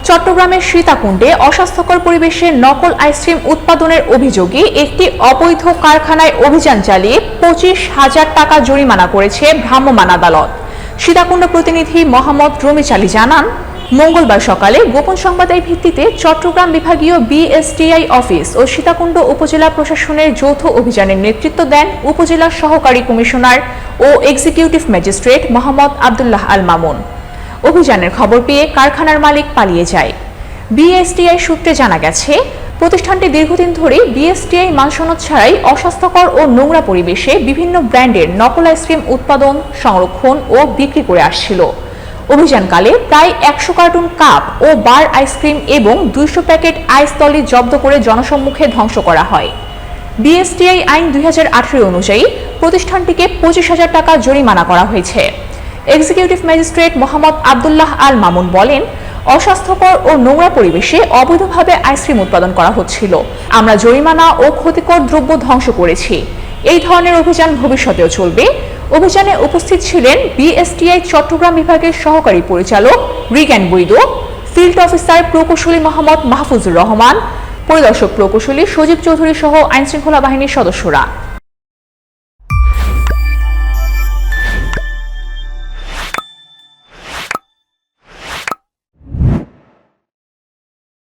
চট্টগ্রামের সীতাকুণ্ডে অস্বাস্থ্যকর পরিবেশে নকল আইসক্রিম উৎপাদনের অভিযোগে একটি অবৈধ কারখানায় অভিযান চালিয়ে 25,000 টাকা জরিমানা করেছে ভ্রাম্যমাণ আদালত। সীতাকুণ্ড প্রতিনিধি মোহাম্মদ রমিজ আলী জানান, মঙ্গলবার সকালে গোপন সংবাদের ভিত্তিতে চট্টগ্রাম বিভাগীয় বিএসটিআই অফিস ও সীতাকুণ্ড উপজেলা প্রশাসনের যৌথ অভিযানের নেতৃত্ব দেন উপজেলা সহকারী কমিশনার ও এক্সিকিউটিভ ম্যাজিস্ট্রেট মোহাম্মদ আব্দুল্লাহ আল মামুন। অভিযানের খবর পেয়ে কারখানার মালিক পালিয়ে যায়। বিএসটিআই সূত্রে জানা গেছে, প্রতিষ্ঠানটি দীর্ঘদিন ধরে বিএসটিআই মানসনদ ছাড়াই অস্বাস্থ্যকর ও নোংরা পরিবেশে বিভিন্ন ব্র্যান্ডের নকল আইসক্রিম উৎপাদন, সংরক্ষণ ও বিক্রি করে আসছিল। অভিযানকালে প্রায় 100 কার্টুন কাপ ও বার আইসক্রিম এবং 200 প্যাকেট আইস তলি জব্দ করে জনসম্মুখে ধ্বংস করা হয়। বিএসটিআই আইন 2018 অনুযায়ী প্রতিষ্ঠানটিকে 25,000 টাকা জরিমানা করা হয়েছে। এক্সিকিউটিভ ম্যাজিস্ট্রেট মোহাম্মদ আব্দুল্লাহ আল মামুন বলেন, অস্বাস্থ্যকর ও নোংরা পরিবেশে অবৈধভাবে আইসক্রিম উৎপাদন করা হচ্ছিল। আমরা জরিমানা ও ক্ষতিকর দ্রব্য ধ্বংস করেছি। এই ধরনের অভিযান ভবিষ্যতেও চলবে। অভিযানে উপস্থিত ছিলেন বিএসটিআই চট্টগ্রাম বিভাগের সহকারী পরিচালক রিগান বৈদ, ফিল্ড অফিসার প্রকৌশলী মোহাম্মদ মাহফুজুর রহমান, পরিদর্শক প্রকৌশলী সজীব চৌধুরী সহ আইনশৃঙ্খলা বাহিনীর সদস্যরা।